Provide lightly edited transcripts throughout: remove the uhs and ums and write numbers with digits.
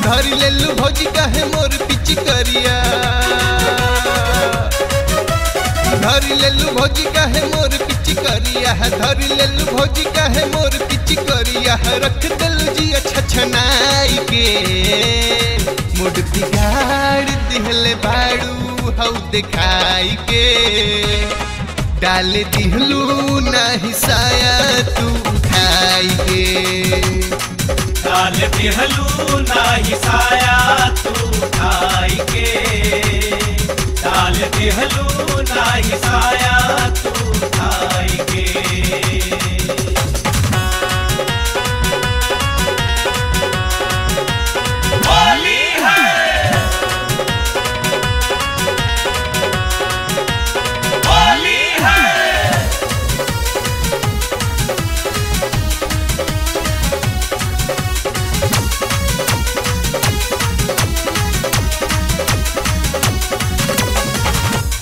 धरी लेलू भौजी काहे मोर पिचकरिया, धरी लेलू भौजी काहे मोर पिचकरिया, धरी लेलू भौजी काहे मोर पिचकरिया, रख देलू जी छछनाई के मुड बिगाड़ दिहले बाड़ू हौ देखाई के, डाल दिहलू नाही साया तू उठाई के, डाल दिहलू नाही साया तू उठाई के, डाल दिहलू नाही साया तू उठाई के। होली है, होली है,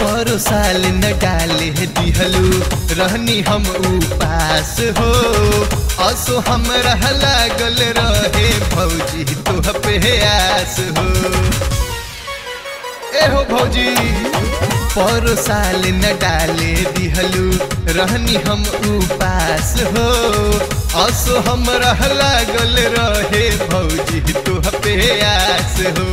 परो साल न डाले दिहलू रहनी हम उपास हो, असो हम रह लागल रहे भौजी तुह पे आस हो। ए हो भौजी परो साल न डाले दिहलू रहनी हम उपास हो, असो हम रह लागल रहे भौजी तुह पे आस हो।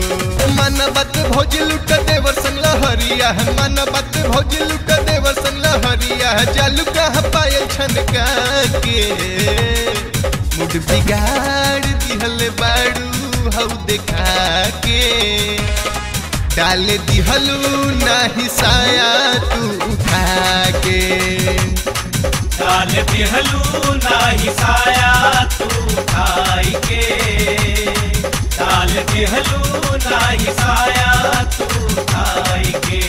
मन बात भौजी लुट देवर संग लहरिया, मन बात भौजी लुट देवर संग लहरिया, जालू कहाँ पायल छनका के मुड बिगाड़ दिहल बाड़ू हौ देखा के, डाल दिहलू नाही साया तू उठा के, डाल दिहलू नाही साया तू उठाई के, डाल दिहलू नाही साया तू उठाई के।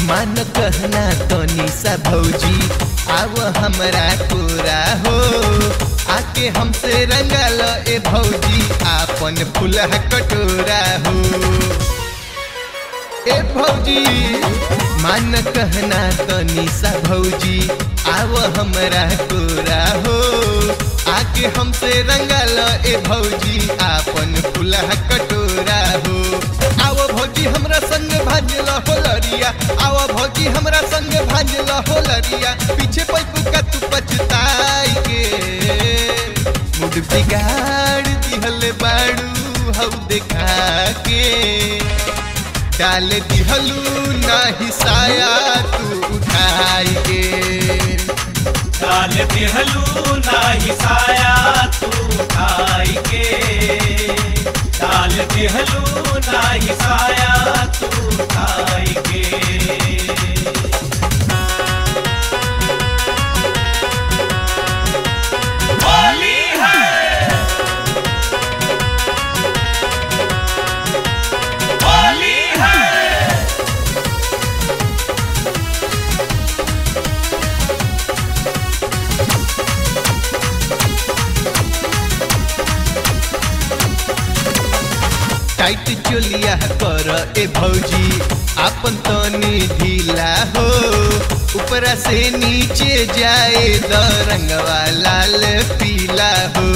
मान कहना तनी सा भौजी आव हमरा पूरा हो, आके हमसे रंगाल ए भौजी आपन फुलहा कटोरा हो। ए भौजी मान कहना तनी सा भौजी आव हमरा पूरा हो, आके हमसे रंगाल ए भौजी आपन फुलहा कटोरा हो। आओ भौजी हमरा संग भांजला होलरिया, आओ भौजी हमरा संग भांजला होलरिया, पीछे पैपू का तू पछताई के मुड बिगाड़ दिहल बाड़ू हौ देखा के, डाल दिहलू नाही साया तू उठाई के, डाल दिहलू नाही साया तू उठाई के, डाल दिहलू नाही साया तू उठाई के। होली है, होली है, टाइट चोलिया कर ए भौजी आपन तनी ढीला हो, ऊपरा से नीचे जाए द रंगवा लाल पीला हो।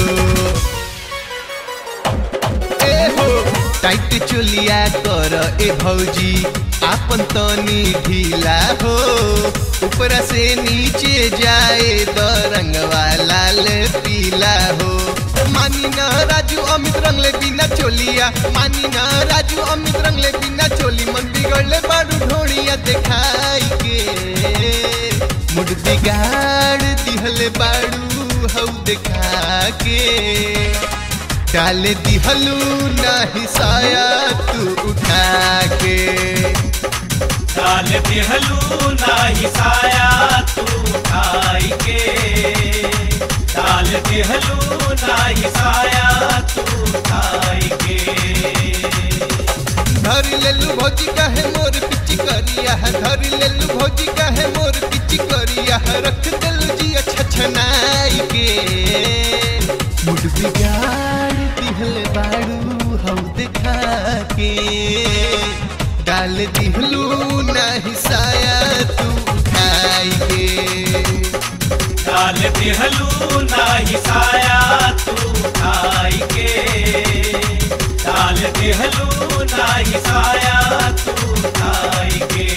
ए हो टाइट चोलिया कर ए भौजी आपन तनी ढीला हो, ऊपरा से नीचे जाए द रंगवा लाल पीला हो। मानी ना राजू अमित रंगले बिना चोलिया, मानी ना राजू अमित रंगले बिना चोली, मन बिगड़ले बाड़ू ढोड़िया देखाई के मुड बिगाड़ दिहले बाड़ू हौ दिखा के डाल दिहलू नाही साया तू उठा के डाल दिहलू नाही साया तू उठाई के डाल दिहलू नाही साया तू उठाई के धर लेलू भौजी काहे मोर पिची करिया धर लेलू भौजी काहे मोर पिची करिया रख देलू जी छछनाई के मुड बिगाड़ दिहल बाड़ू हम दिखा के डाल दिहलू नाही साया तू उठाई के डाल दिहलू नाही साया तू उठाई के डाल दिहलू नाही साया तू उठाई के